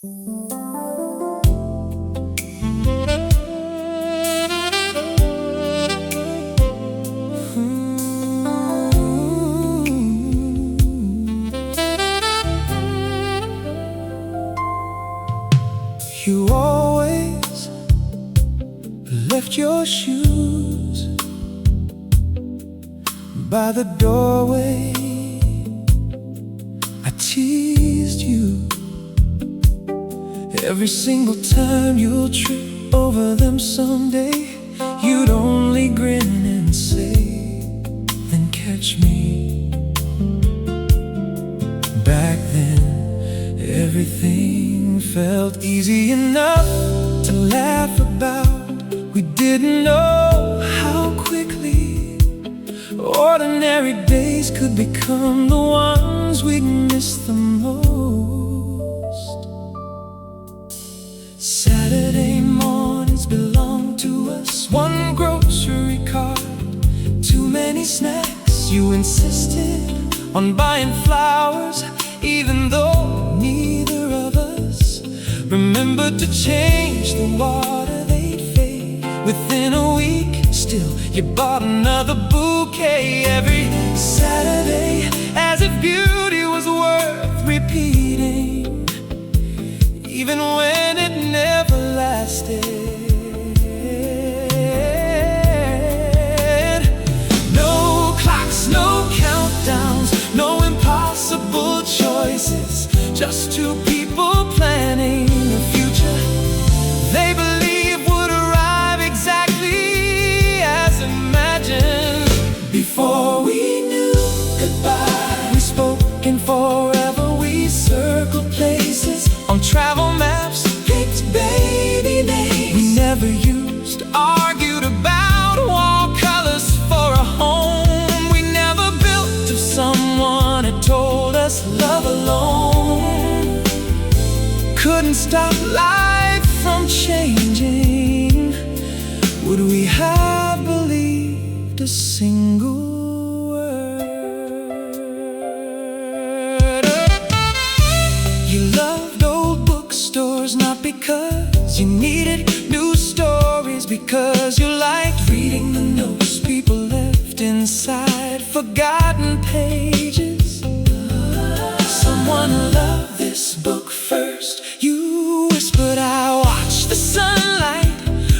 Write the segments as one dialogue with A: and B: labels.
A: You always left your shoes by the doorway. I teased you every single time you'll trip over them someday. You'd only grin and say, then catch me. Back then, everything felt easy enough to laugh about. We didn't know how quickly ordinary days could become the ones we'd miss the most. Saturday mornings belonged to us. One grocery cart, too many snacks. You insisted on buying flowers, even though neither of us remembered to change the water. They'd fade within a week. Still, you bought another bouquet every Saturday, as if beauty was worth repeating, even when it never lasted. No clocks, no countdowns, no impossible choices, just two people planning a future they believe would arrive exactly as imagined. Before we knew goodbye, we spoke in forever. We circled places on travel maps, picked baby names we never used, argued about wall colors for a home we never built. If someone had told us love alone couldn't stop life from changing, would we have believed a single word? You loved old bookstores, not because you needed new stories, because you liked reading the notes people left inside forgotten pages. Someone loved this book first, you whispered. I watched the sunlight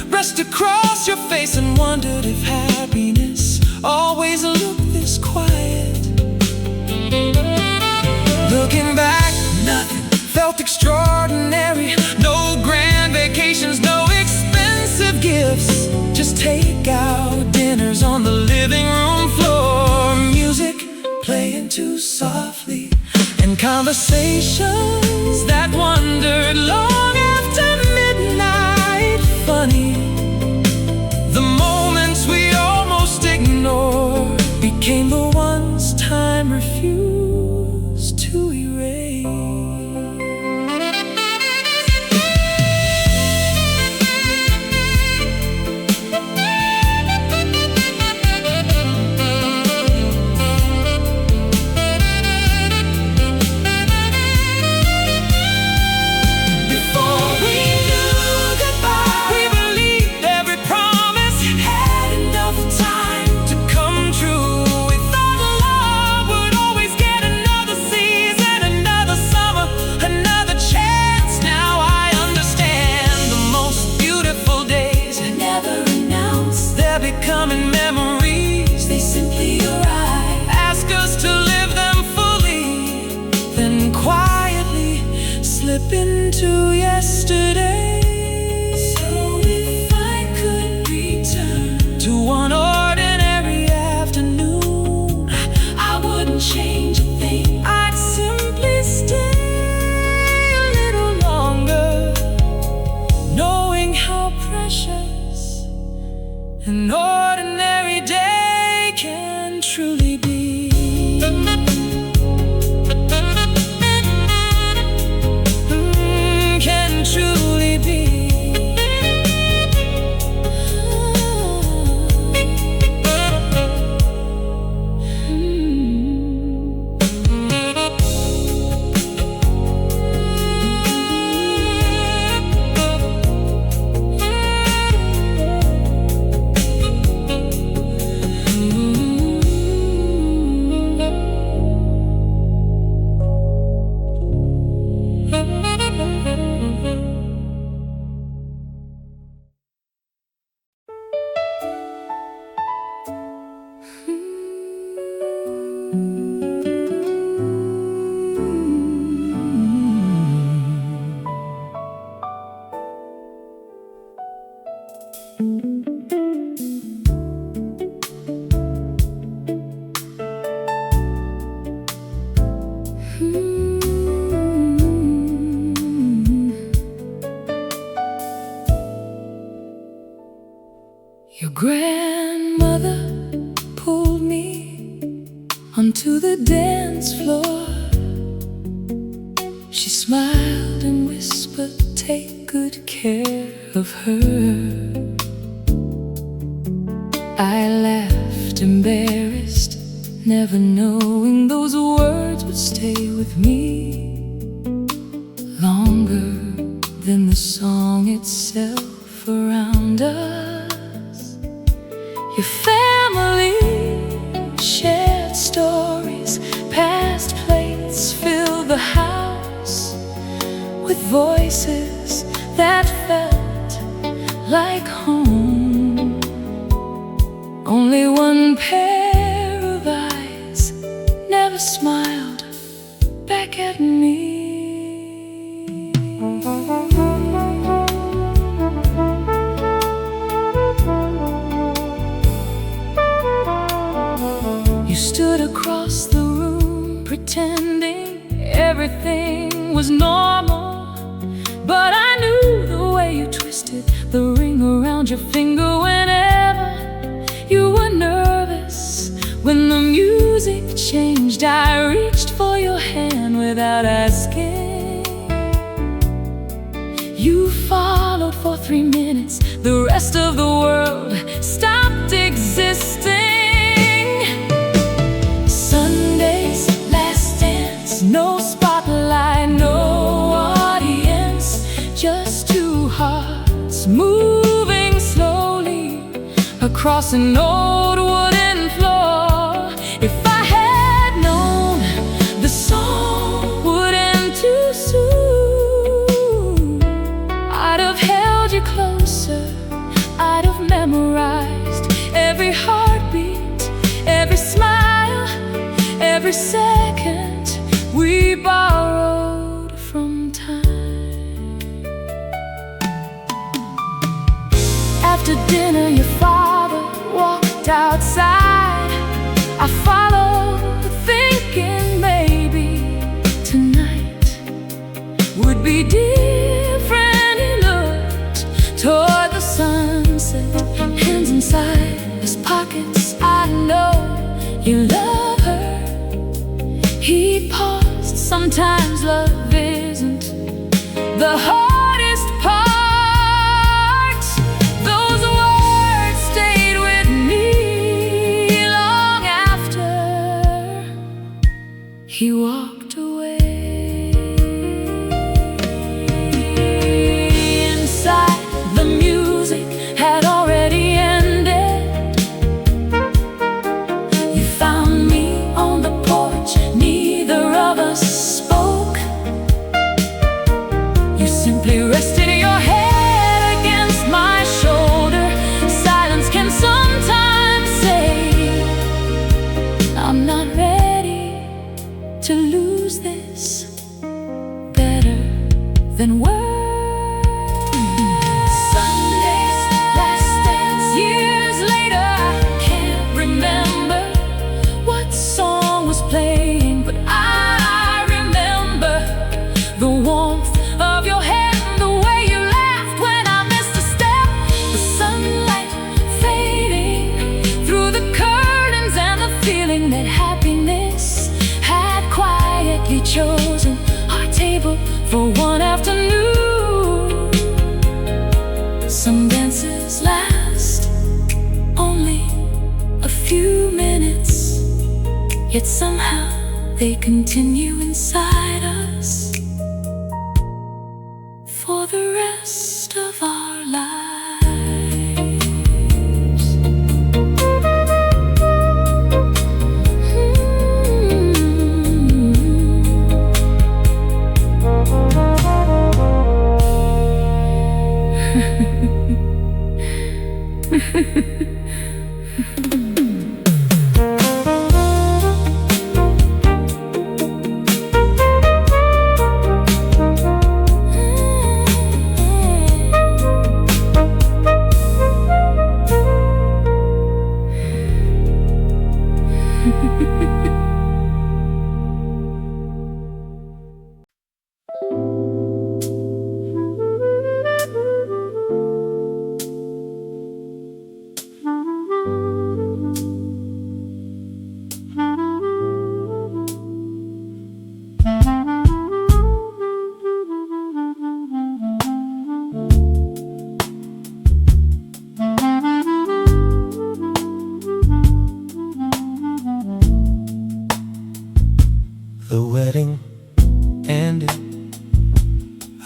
A: rest across your face and wondered if happiness always looked this quiet. Looking back, nothing felt extraordinary. No grand vacations, no expensive gifts, just takeout dinners on the living room floor. Music playing too softly, and conversations that wandered long after midnight. Funny, the moments we almost ignored became the ones time refused to erase. Becoming memories, they simply arrive. Ask us to live them fully, then quietly slip into yesterday. So if I could return to one ordinary afternoon, I wouldn't change a thing. I'd simply stay a little longer, knowing how precious an ordinary day can truly be. Can truly Your grandmother pulled me onto the dance floor. She smiled and whispered, "Take good care of her." I laughed, embarrassed, never knowing those words would stay with me longer than the song itself around us. Your family shared stories, past plates filled the house with voices that felt like home. Only one pair of eyes never smiled back at me. You stood across the room pretending everything was normal, but I knew the way you twisted the ring around your finger whenever you were nervous. When the music changed, I reached for your hand without asking. You followed for 3 minutes, the rest of the world stopped existing. Sunday's last dance, no spotlight, no audience, just two hearts moving slowly across an old wooden floor. If I had known the song would end too soon, I'd have held you closer, I'd have memorized every heartbeat, every smile, every second we borrowed from time. After dinner, your father walked outside. I followed, thinking maybe tonight would be different. He looked toward the sunset, hands inside his pockets. I know you love her. He paused. Sometimes love isn't the hardest part. Those words stayed with me long after he walked away. Inside, the music had already ended. You found me on the porch, neither of us spoke. You simply rested your head against my shoulder. Silence can sometimes say, I'm not ready to lose this. Better than words. Sunday's last dance, years later, I can't remember what song was playing, but I remember the warmth of your hand, the way you laughed when I missed a step, the sunlight fading through the curtains, and the feeling that happiness had quietly chosen our table for one afternoon. Some dances last only a few minutes, yet somehow they continue inside us for the rest of our lives.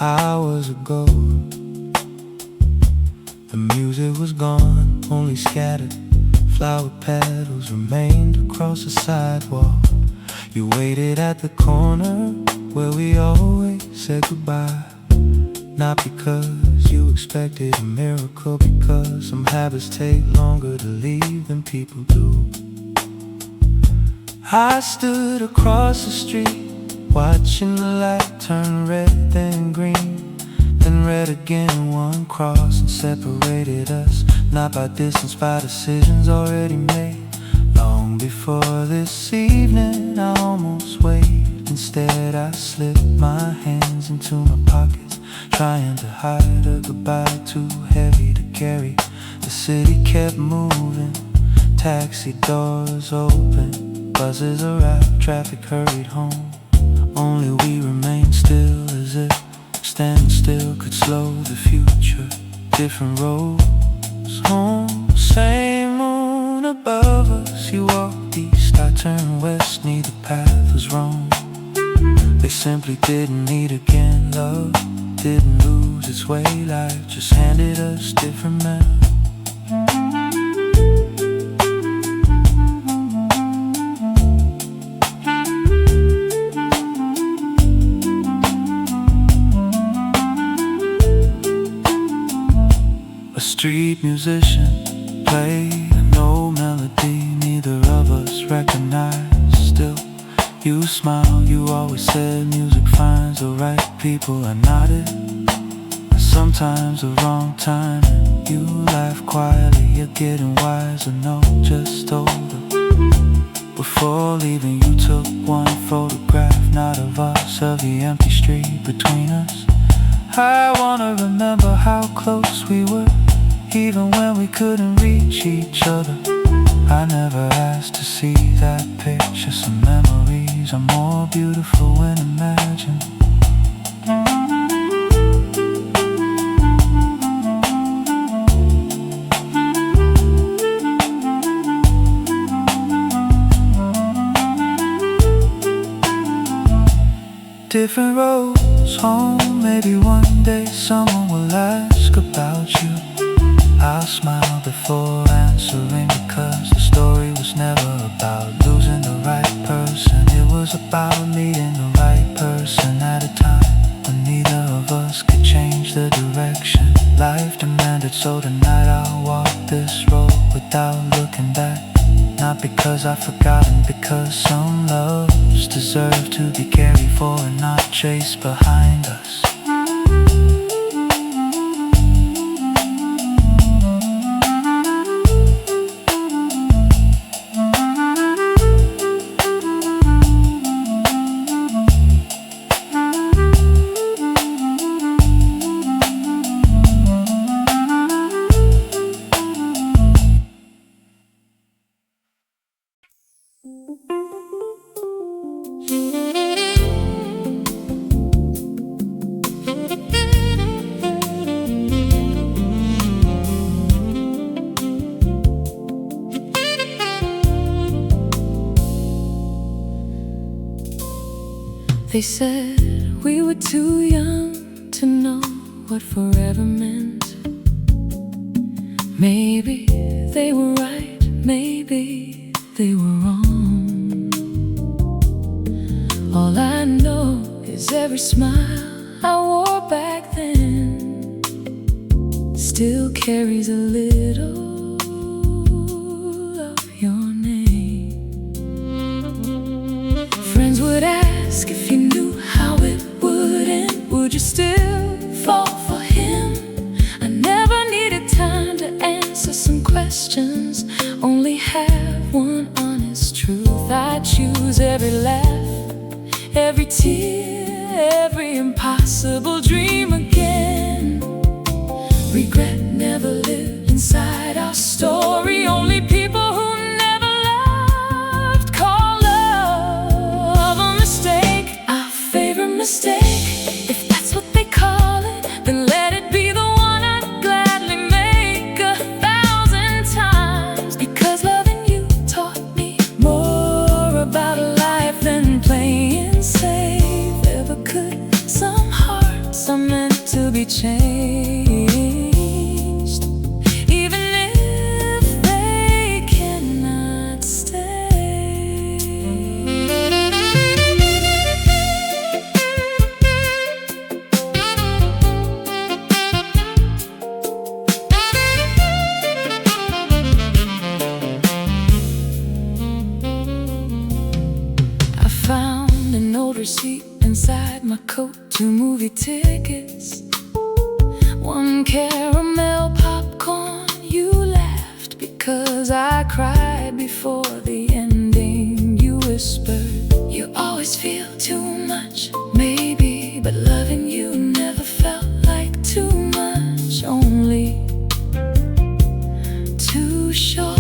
A: hours ago. The music was gone, only scattered flower petals remained across the sidewalk. You waited at the corner where we always said goodbye. Not because you expected a miracle, because some habits take longer to leave than people do. I stood across the street, watching the light turn red, then green, then red again. One cross and separated us, not by distance, by decisions already made. Long before this evening I almost waved. Instead I slipped my hands into my pockets, trying to hide a goodbye too heavy to carry. The city kept moving, taxi doors open, buses arrived, traffic hurried home. Only we remained still, as if standing still could slow the future. Different roads home, same moon above us. You walked east, I turned west, neither path was wrong. They simply didn't meet again. Love didn't lose its way, life just handed us different men. A street musician played an old melody neither of us recognized. Still, you smiled, you always said music finds the right people. I nodded, sometimes the wrong time, and you laughed quietly. You're getting wiser, no, just older. Before leaving you took one photograph, not of us, of the empty street between us. I wanna remember how close we were, even when we couldn't reach each other. I never asked to see that picture. Some memories are more beautiful when imagined. Different roads home, maybe one day someone will ask about you. I'll smile before answering, because the story was never about losing the right person. It was about meeting the right person at a time when neither of us could change the direction life demanded. So tonight I'll walk this road without looking back. Not because I've forgotten, because some loves deserve to be carried forward, not chased behind us.
B: They said we were too young to know what forever meant. Maybe they were right, maybe they were wrong. All I know is every smile I wore back then still carries a little of your name. Friends would ask if you knew how it would end. Would you still fall for him? I never needed time to answer some questions, only have one honest truth. I choose every laugh, every tear, every impossible dream again. Regret never lived inside our story. Only people who never loved call love a mistake. Our favorite mistake, if that's what they call it, then let it be the one I'd gladly make 1,000 times. Because loving you taught me more about life than playing safe ever could. Some hearts us are meant to be changed, even if they cannot stay. I found an old receipt inside my coat, 2 movie tickets, 1 caramel popcorn. You laughed because I cried before the ending. You whispered, you always feel too much, maybe, but loving you never felt like too much, only too short.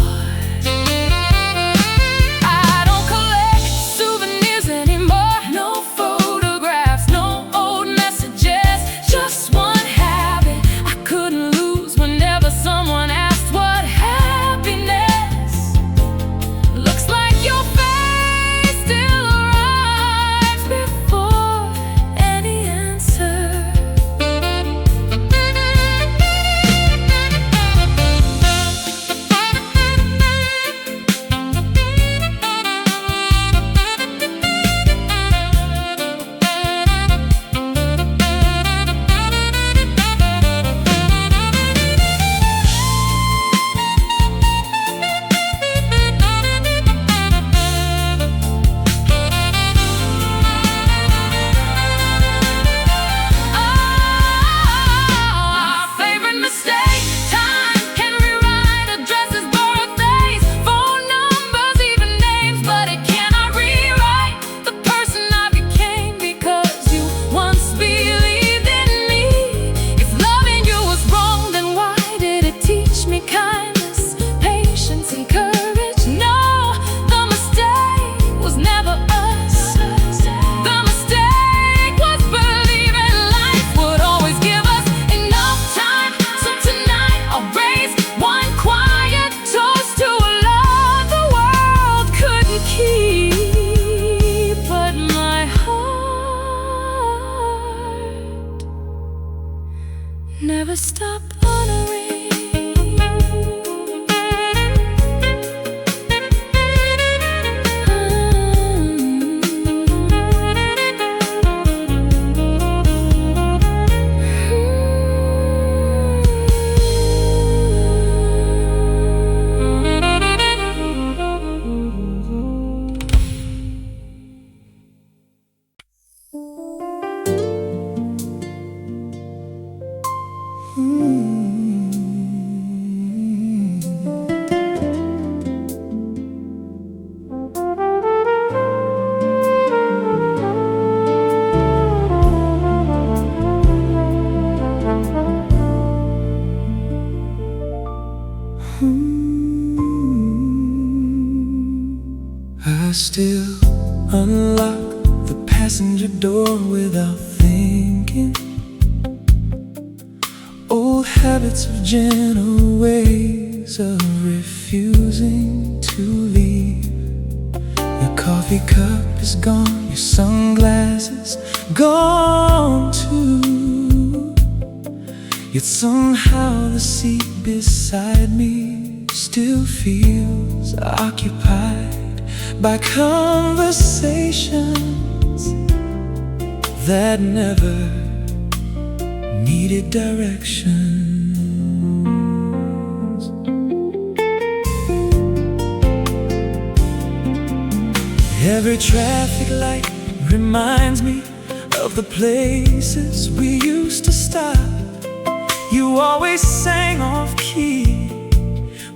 B: Never stop honoring.
A: I still unlock the passenger door without thinking. Old habits of gentle ways of refusing to leave. Your coffee cup is gone, your sunglasses gone too. Yet somehow the seat beside me still feels occupied by conversations that never needed directions. Every traffic light reminds me of the places we used to stop. You always sang off key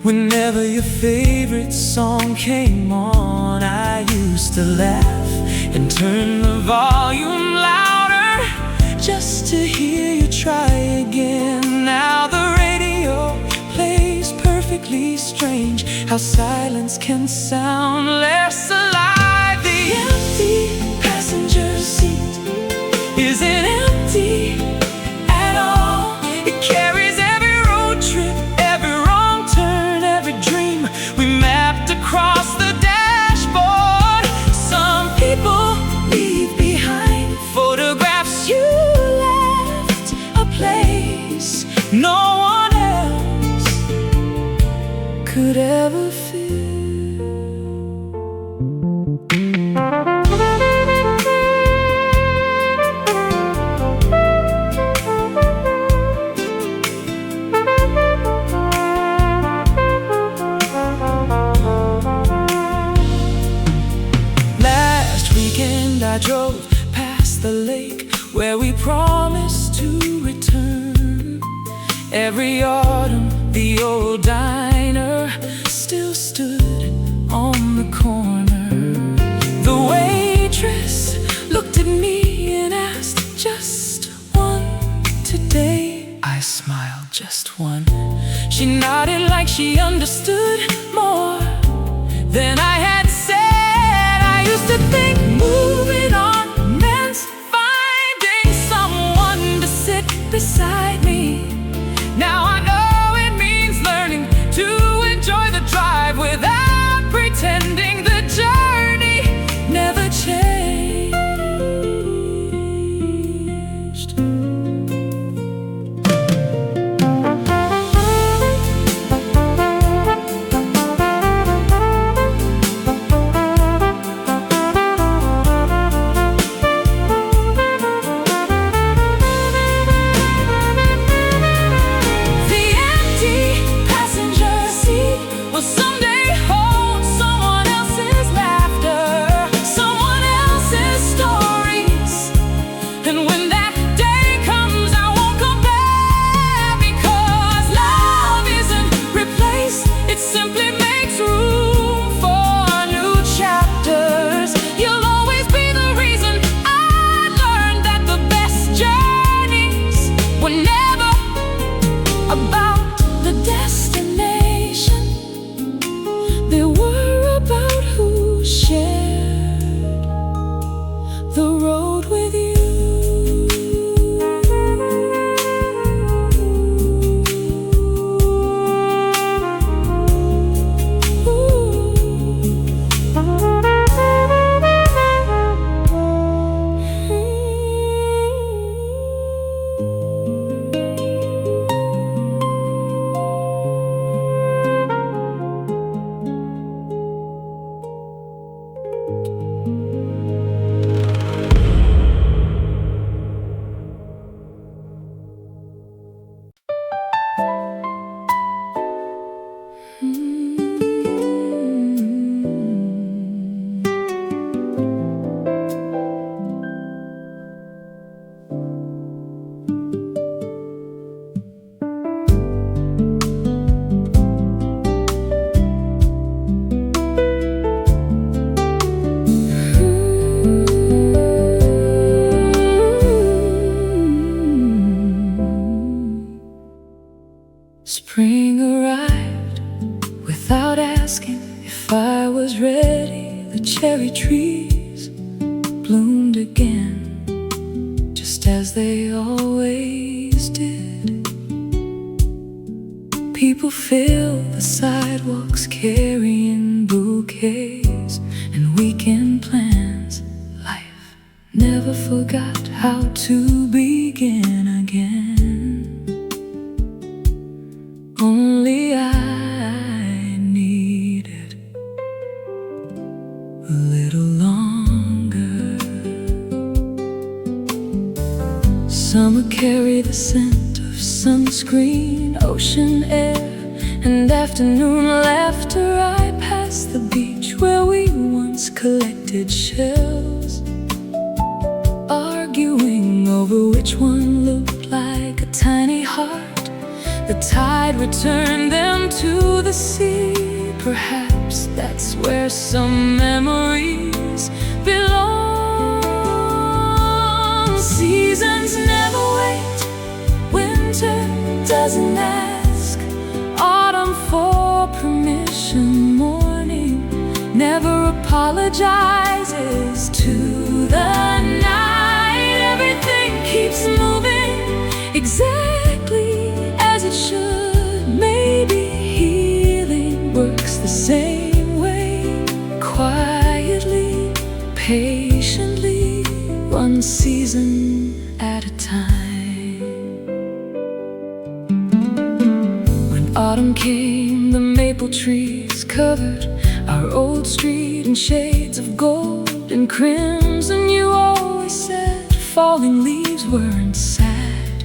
A: whenever your favorite song came on. I used to laugh and turn the volume louder just to hear you try again. Now the radio plays perfectly strange, how silence can sound less alive. The empty passenger seat isn't empty at all. It carries every road trip, every wrong turn, every dream we mapped across the dashboard. Some people leave behind photographs you laughed no one else could ever feel. Last weekend I drove past the lake where we promised to return. Every autumn the old diner still stood on the corner. The waitress looked at me and asked, "Just one today?" I smiled, "Just one." She nodded like she understood more than I had said. I used to think moving on meant finding someone to sit beside me. Now I know it means learning to enjoy the drive without pretending the journey never changed. Spring arrived without asking if I was ready. The cherry trees bloomed again, just as they always did. People filled the sidewalks carrying bouquets and weekend plans. Life never forgot how to begin again. Only I needed a little longer. Summer carried the scent of sunscreen, ocean air, and afternoon laughter. I passed the beach where we once collected shells, arguing over which one looked like a tiny heart. The tide returned them to the sea. Perhaps that's where some memories belong. Seasons never wait, winter doesn't ask, autumn for permission, morning never apologizes to the night. Everything keeps moving exactly as it should. Maybe healing works the same way, quietly, patiently, one season at a time.
B: autumn came, the maple trees covered our old street in shades of gold and crimson. You always said falling leaves weren't sad,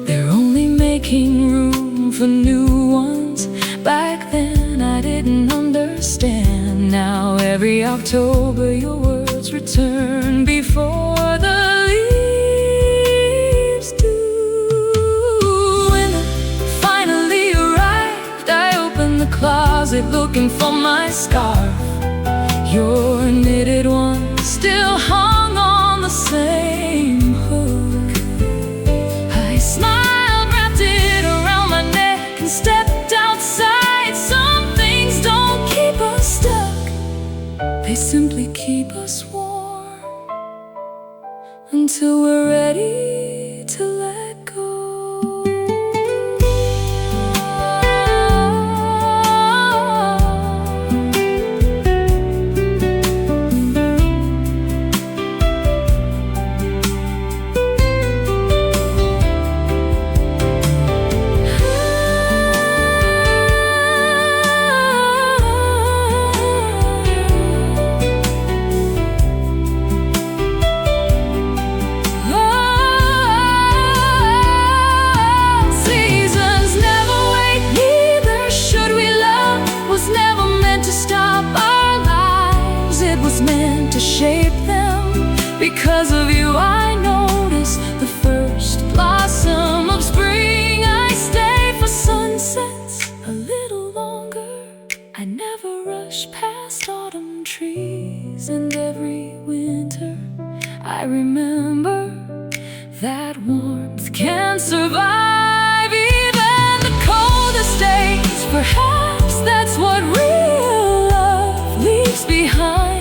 B: they're only making room for new ones. Back then I didn't understand. Now every October your words return before the leaves do. Winter finally arrived. I opened the closet looking for my scarf. Your knitted one still hung on the same hook. I smiled, wrapped it around my neck, and stepped outside. Some things don't keep us stuck, they simply keep us warm until we're ready to let go. Shape them. Because of you I notice the first blossom of spring. I stay for sunsets a little longer. I never rush past autumn trees. And every winter I remember that warmth can survive even the coldest days. Perhaps that's what real love leaves behind.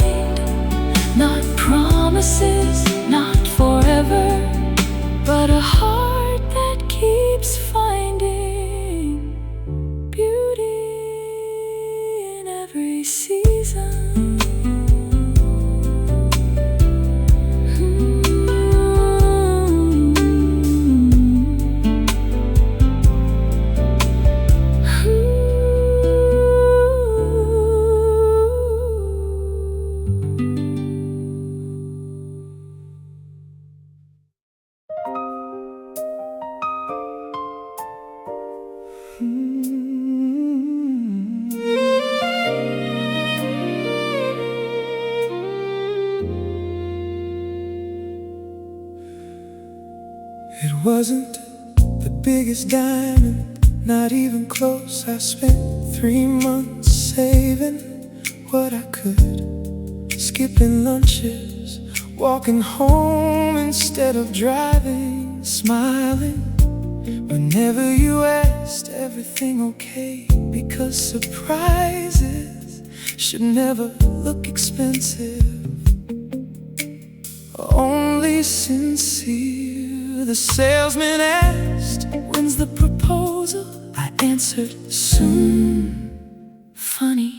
B: Not promises, not forever, but a heart that keeps finding beauty in every season.
A: It wasn't the biggest diamond, not even close. I spent 3 months saving what I could, skipping lunches, walking home instead of driving, smiling whenever you asked everything okay. Because surprises should never look expensive, only sincere. The salesman asked, "When's the proposal?" I answered, "Soon." Funny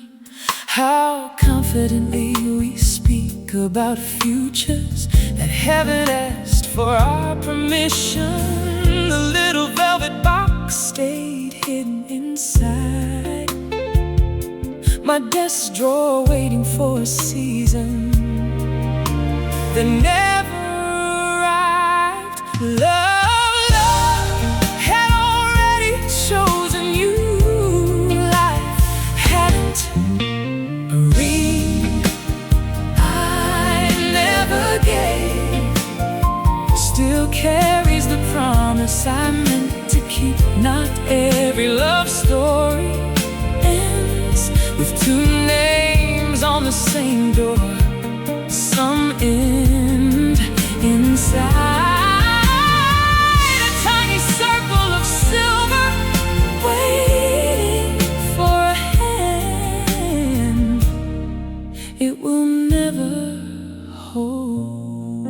A: how confidently we speak about futures that haven't asked for our permission. The little velvet box stayed hidden inside my desk drawer, waiting for a season that never arrived. Love had already chosen you. Life hadn't. A ring I never gave still carries the promise I meant to keep. Not every love story ends with 2 names on the same door. Some end inside a tiny circle of silver, waiting for a hand it will never hold.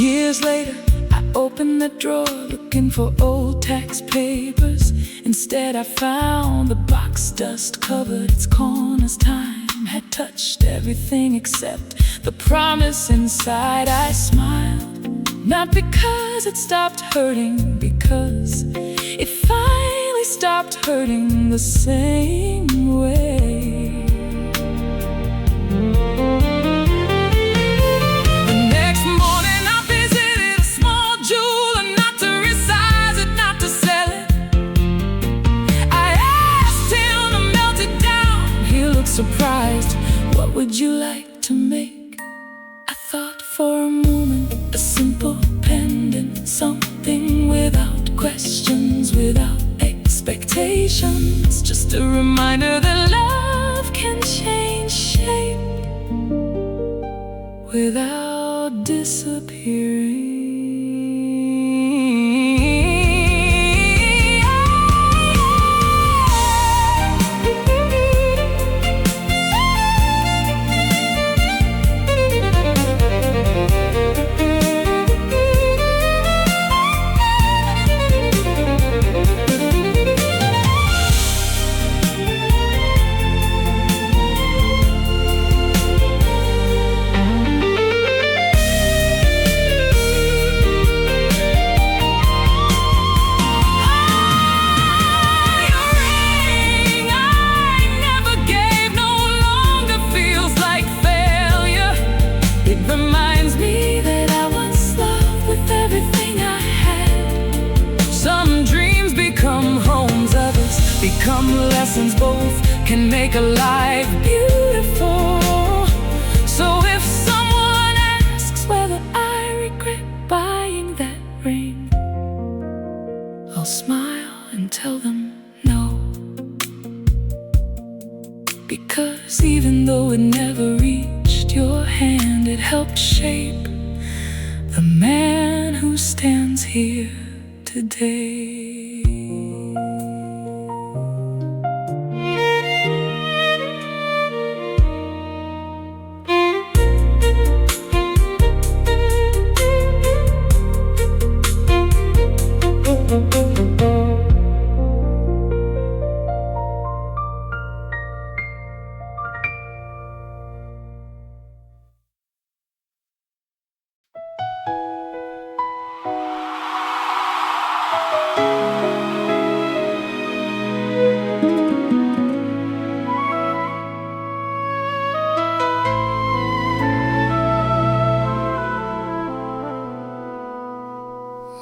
A: Years later, I opened the drawer looking for old tax papers. Instead I found the box dust covered its corners. Time had touched everything except
B: the promise inside. I smiled, not because it stopped hurting, because it finally stopped hurting the same way. The next morning I visited a small jeweler, not to resize it, not to sell it. I asked him to melt it down. He looked surprised. What would you like to make? I thought for a moment, a simple pendant, something without questions, without expectations, just a reminder that love can change shape without disappearing. Become lessons, both can make a life beautiful. So if someone asks whether I regret buying that ring, I'll smile and tell them no. Because even though it never reached your hand, it helped shape the man who stands here today.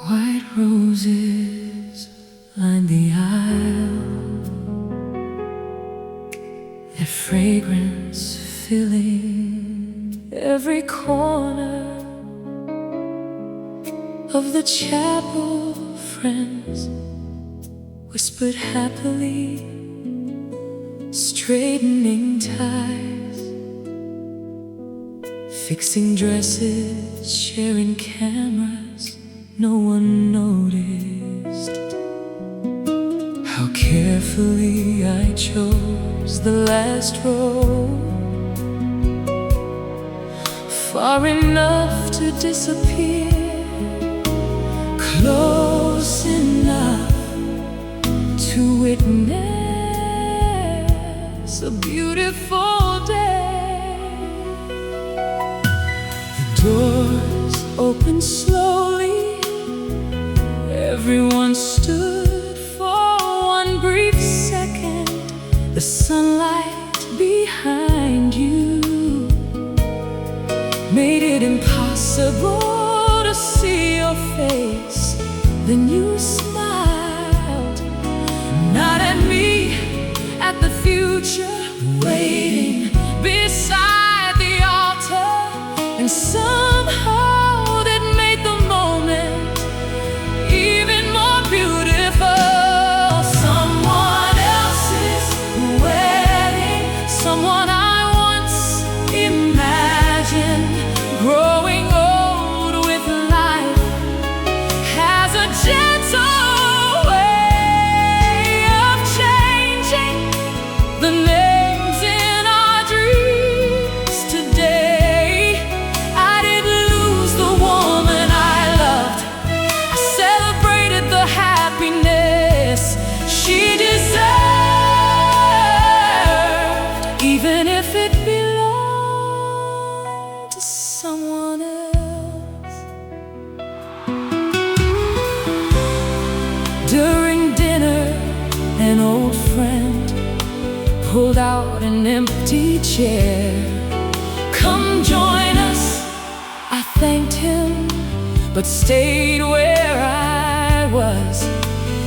B: White roses line the aisle, their fragrance filling every corner of the chapel. Friends whispered happily, straightening ties, fixing dresses, sharing cameras. No one noticed how carefully I chose the last row, far enough to disappear, close enough to witness a beautiful day. The doors opened slowly. Everyone stood for one brief second. The sunlight behind you made it impossible to see your face. Then you smiled, not at me, at the future waiting beside the altar. And somehow that made the moment even more beautiful. Someone else's wedding, someone I once imagined growing old with life, has a gentle way of changing the names in our dreams today. I didn't pulled out an empty chair. Come join us, I thanked him, but stayed where I was.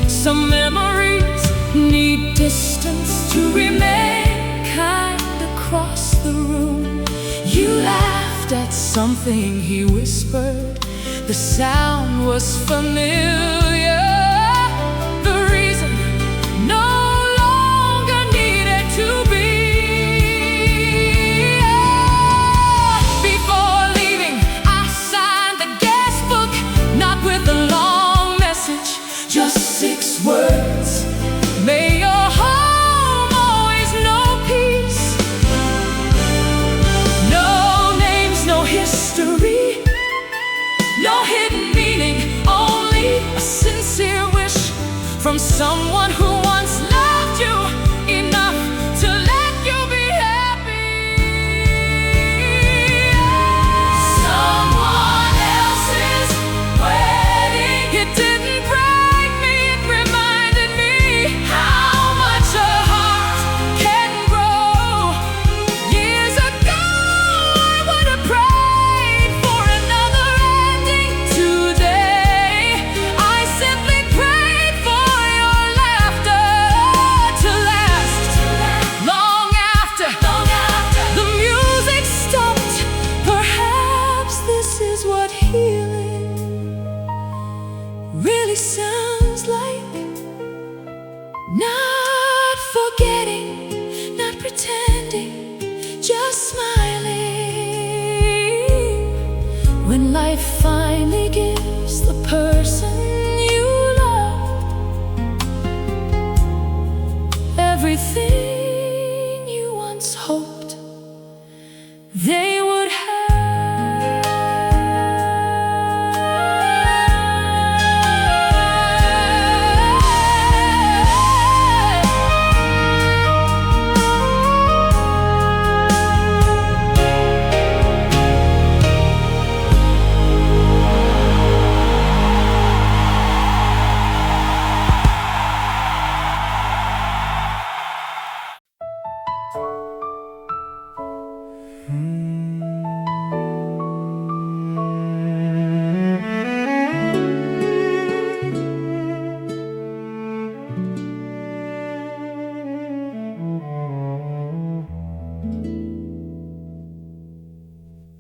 B: Some memories need distance to remain kind across the room. You laughed at something he whispered. The sound was familiar. The reason no longer needed to be. Before leaving, I signed the guest book, not with a long message, just 6 words. May your home always know peace. No names, no history, no hidden meaning, only a sincere wish from someone who once loved you enough to let you be happy. Someone else's wedding, it didn't break me, it reminded me how much a heart can grow. Years ago I would have prayed for another ending. Today I simply prayed for your laughter to last long after the music stopped. Perhaps this is what healing really sounds like. Not forgetting, not pretending, just smiling. When life finally gives the person you love everything you once hoped they would have.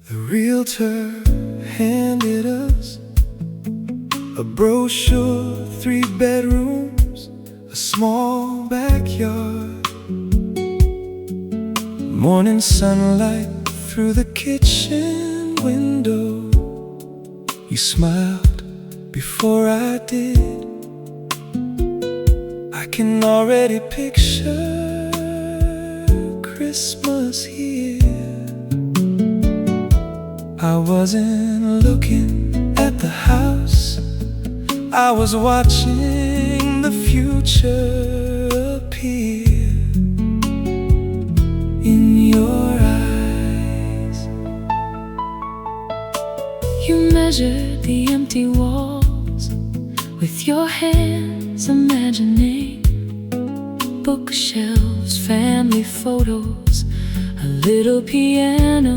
A: The realtor handed us a brochure, 3 bedrooms, a small backyard. Morning sunlight through the kitchen window. You smiled before I did. I can already picture Christmas here. I wasn't looking at the house, I was watching the future appear in your eyes.
B: You measured the empty walls with your hands, imagining bookshelves, family photos, a little piano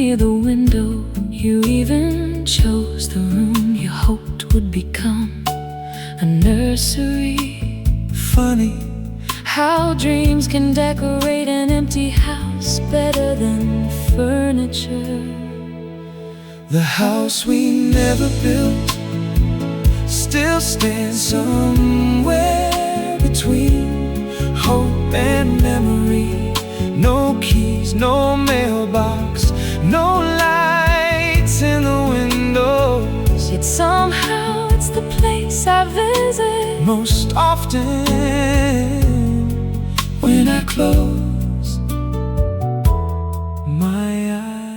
B: near the window. You even chose the room you hoped would become a nursery.
A: Funny
B: how dreams can decorate an empty house better than furniture.
A: the house we never built still stands somewhere between hope and memory. No keys, no mailbox, no lights in the windows.
B: Yet somehow it's the place I visit
A: most often when I close my eyes.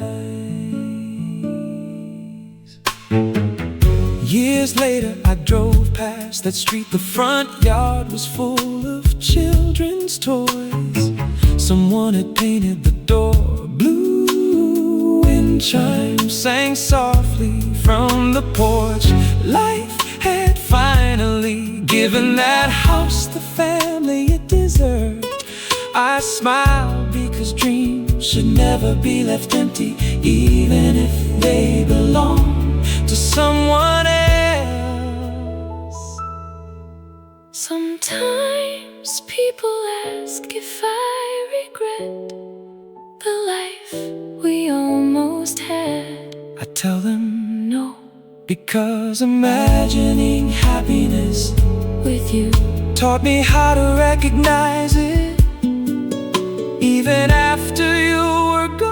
A: Years later I drove past that street. The front yard was full of children's toys. Someone had painted the door blue. Wind chimes sang softly from the porch. Life had finally given that house the family it deserved. I I smile because dreams should never be left empty, even if they belong to someone else.
B: Sometimes people ask if I regret the life we almost had.
A: I tell them no, because imagining happiness
B: With you
A: taught me how to recognize it, even after you were gone.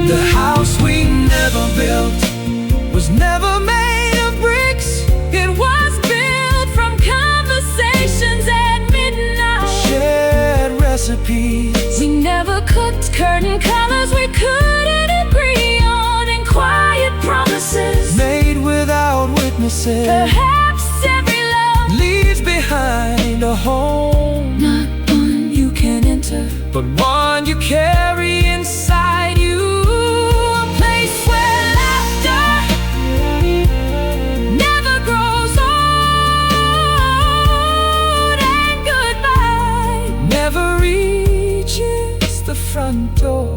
A: The house we never built was never made of bricks.
B: It was built from conversations at midnight.
A: Shared recipes
B: We never cooked curtain colors we couldn't agree on, and quiet promises
A: made without witnesses.
B: perhaps every love,
A: Leaves behind a home,
B: not one you can enter,
A: but one you carry inside you.
B: a place where laughter never grows old, and goodbye
A: Never reaches the front door.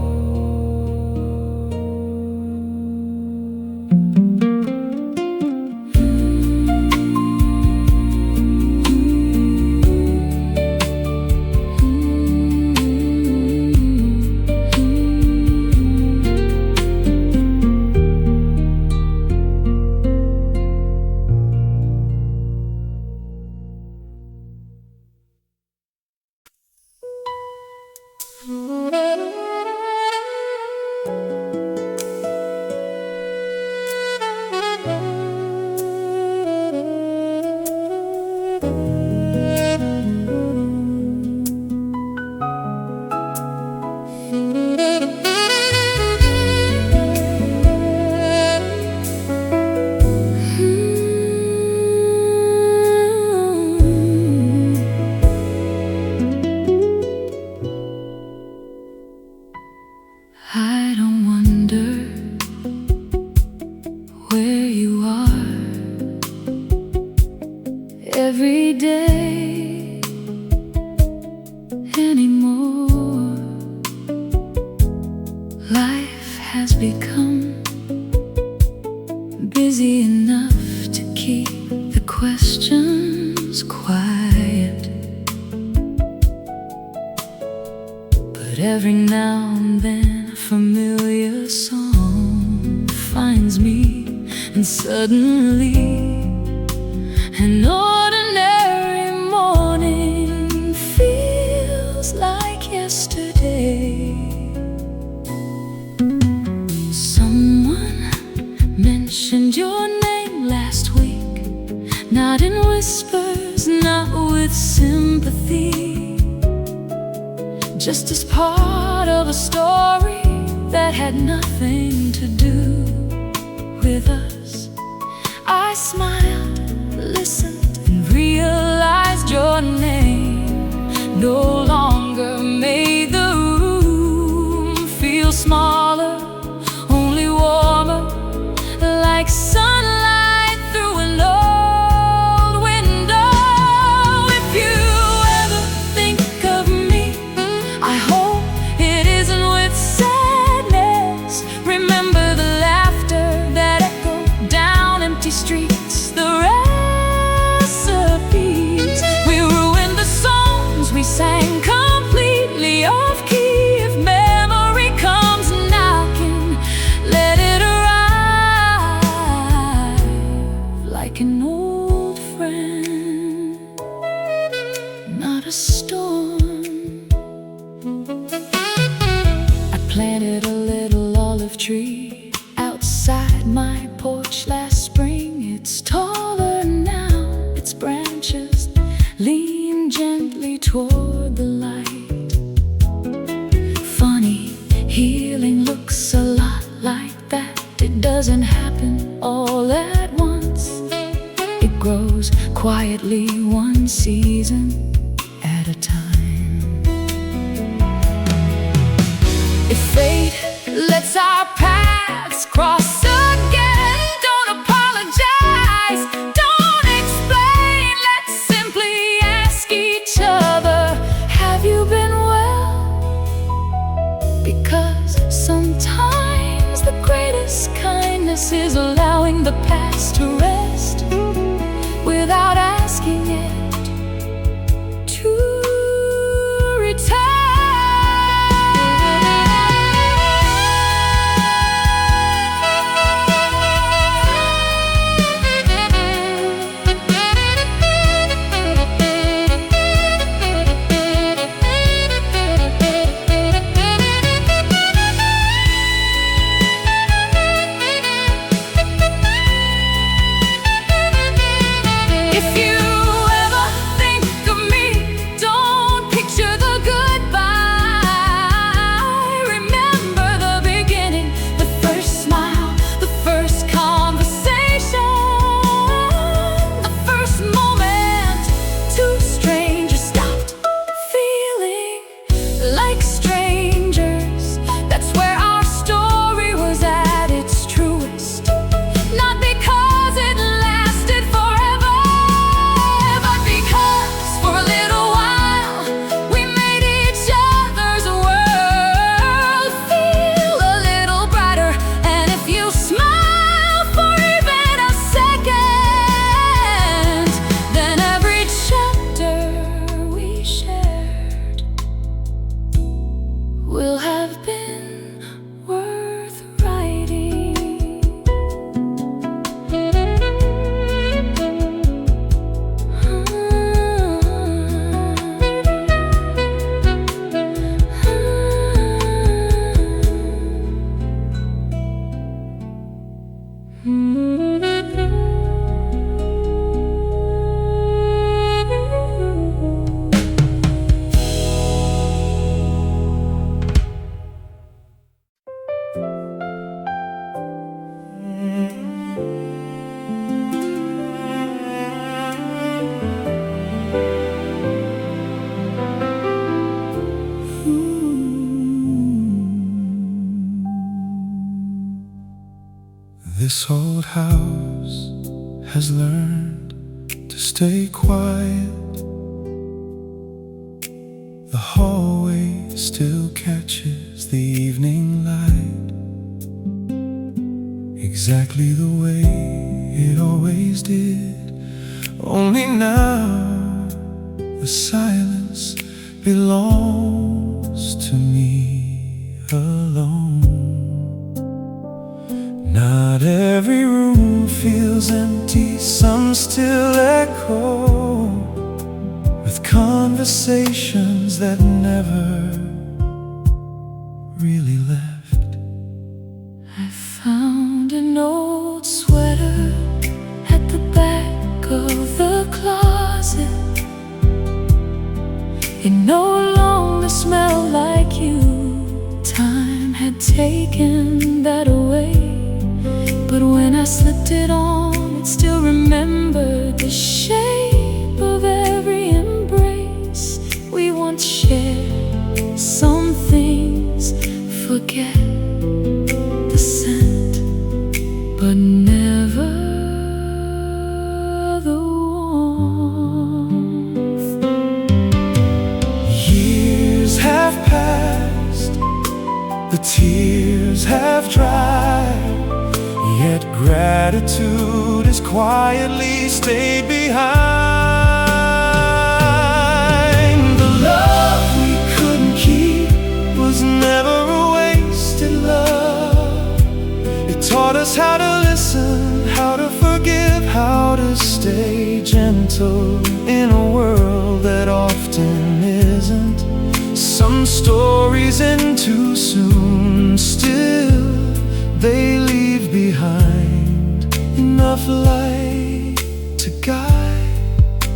B: I don't wonder where you are every day anymore. Life has become busy enough to keep the questions quiet, but every now and then a familiar song finds me, and suddenly an ordinary morning feels like yesterday. Someone mentioned your name last week, not in whispers, not with sympathy, just as part of a story that had nothing to do with us. I smiled, listened, and realized your name no longer made the room feel smaller, only warmer, like sunlight through an old window. If you ever think of me, I hope it isn't with sadness. Remember the laughter that echoed down empty streets, the recipes we ruined, the songs we sang completely off key. If memory comes knocking, let it arrive like an old friend, not a storm. I planted a little olive tree outside my porch last spring. It's taller now, its branches lean gently toward the light. fate lets our paths cross again. Don't apologize, don't explain. Let's simply ask each other, have you been well? Because sometimes the greatest kindness is allowing the past to rest without asking it to return. If you ever think of me, don't picture the goodbye. Remember the beginning, the first smile, the first conversation, the first moment two strangers stopped feeling like strangers. That's where our story was at its truest. Not because it lasted forever, but because for a little while we made each other's world feel a little brighter. And if you smile for even a second, then every chapter we shared will have been worth writing.
A: This old house has learned to stay quiet. The hallway still catches the evening light, exactly the way it always did. Only now the silence belongs to me alone. Not every room feels empty, some still echo with conversations that never really left.
B: I found an old sweater at the back of the closet. It no longer smelled like you. Time had taken that away. But when I slipped it on, it still remembered the shape of every embrace we once shared. Some things forget the scent, but never the warmth.
A: Years have passed, the tears have dried, yet gratitude has quietly stayed behind. The love we couldn't keep was never a wasted love. It taught us how to listen, how to forgive, how to stay gentle in a world that often isn't. Some stories end too soon, still they leave behind enough light to guide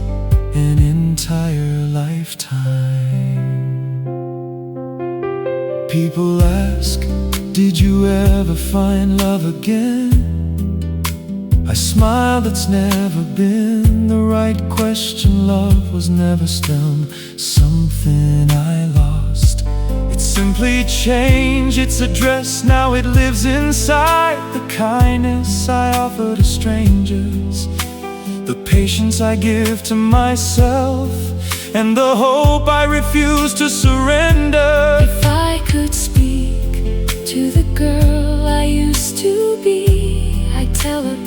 A: an entire lifetime. People ask, did you ever find love again? I smile, that's never been the right question. Love was never stemmed, something I lost. It's simply change its address. Now it lives inside the kindness I offer to strangers, the patience I give to myself, and the hope I refuse to surrender.
B: If I could speak to the girl I used to be, I'd tell her,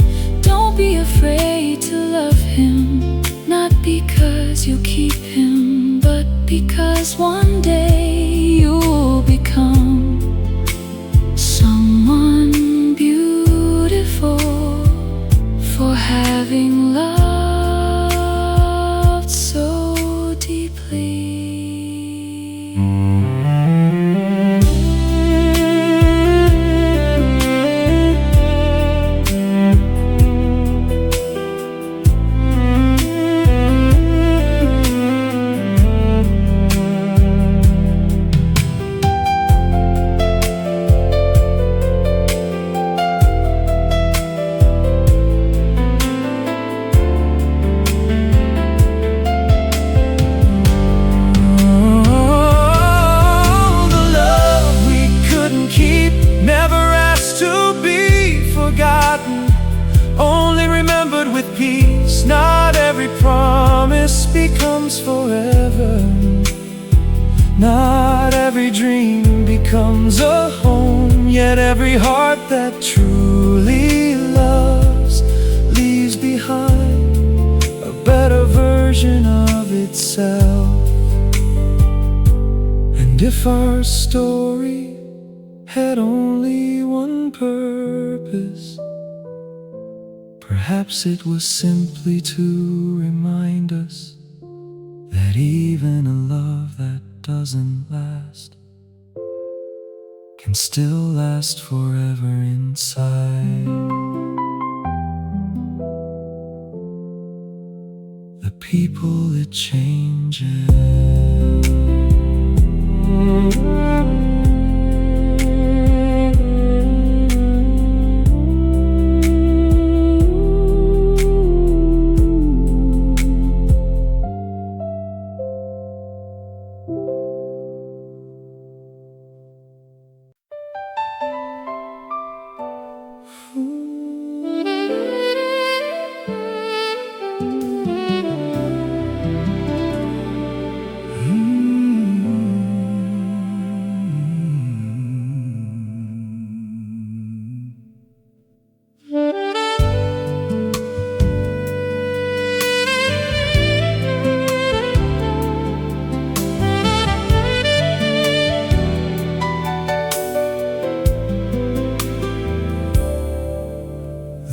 B: don't be afraid to love him. Not because you keep him, but because one day you'll become someone beautiful for having loved so deeply.
A: Only remembered with peace. Not every promise becomes forever. Not every dream becomes a home. Yet every heart that truly loves leaves behind a better version of itself. And if our story had only one purpose, perhaps it was simply to remind us that even a love that doesn't last can still last forever inside the people it changes.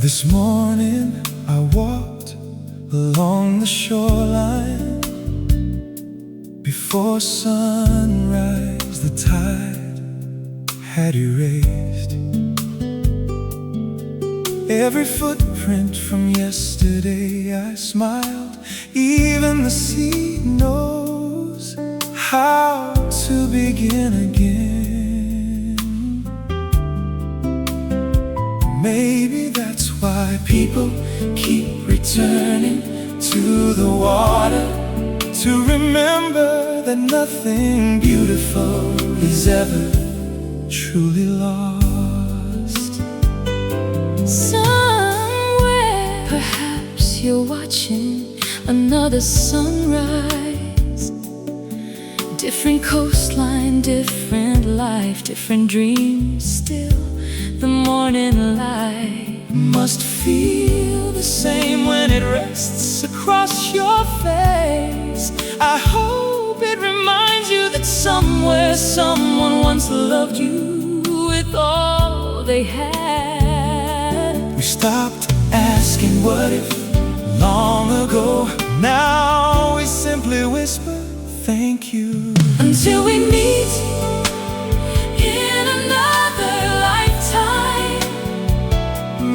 A: This morning I walked along the shoreline. Before sunrise the tide had erased every footprint from yesterday. I smiled, even the sea knows how to begin again. Maybe that's why people keep returning to the water, to remember that nothing beautiful is ever truly lost.
B: Somewhere, perhaps you're watching another sunrise. Different coastline, different life, different dreams. Still, the morning light must feel the same when it rests across your face. I hope it reminds you that somewhere someone once loved you with all they had.
A: We stopped asking what if long ago. Now we simply whisper thank you.
B: Until we meet in another lifetime,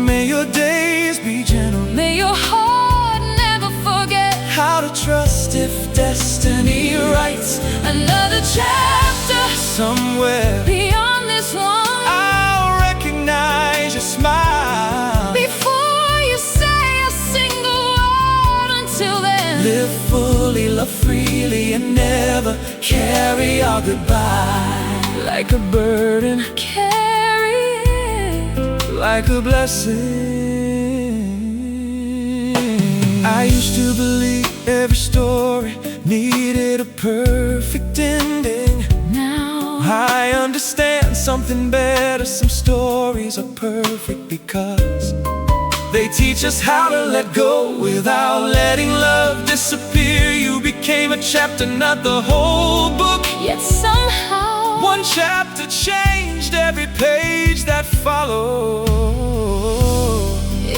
A: may your days be gentle.
B: may your heart never forget
A: How to trust if destiny writes
B: another chapter
A: somewhere
B: beyond this one.
A: I'll recognize your smile
B: Before you say a single word, until then,
A: live fully, love freely, and never carry our goodbye. like a burden,
B: carry it
A: like a blessing. I used to believe every story needed a perfect ending.
B: now.
A: I understand something better. Some stories are perfect because they teach us how to let go without letting love disappear. You became a chapter, not the whole book.
B: Yet somehow
A: One chapter changed every page that followed.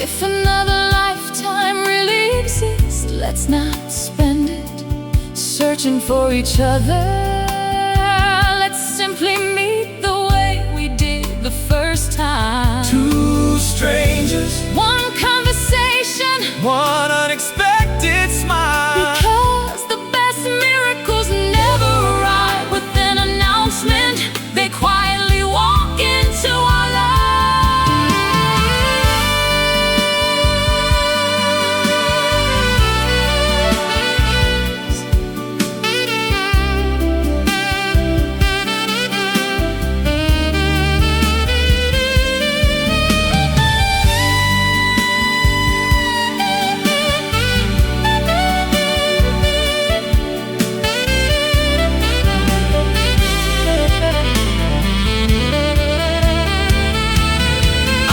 B: if another lifetime really exists, let's not spend it searching for each other. Let's simply meet the way we did the first time.
A: Two strangers,
B: One conversation,
A: one unexpected smile.
B: because the best miracles never arrive with an announcement. They quietly walk into our lives.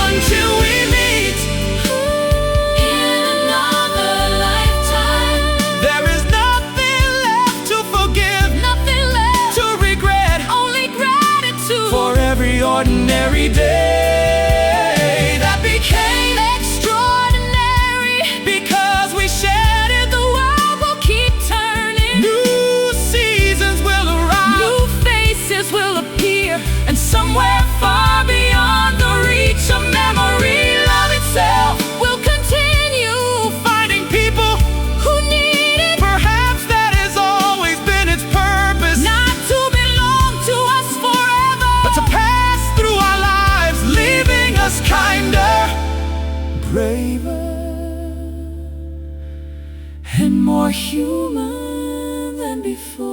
A: Until we meet
B: In another lifetime,
A: there is nothing left to forgive,
B: nothing left,
A: to regret,
B: only gratitude
A: for every ordinary day that became
B: extraordinary.
A: because we shared it.
B: The world will keep turning,
A: New seasons will arrive,
B: new faces will appear, and somewhere far beyond the reach of memory, love itself will continue
A: finding people.
B: who need it.
A: Perhaps that has always been its purpose,
B: Not to belong to us forever,
A: but to pass through our lives, leaving us kinder, braver,
B: and more human than before.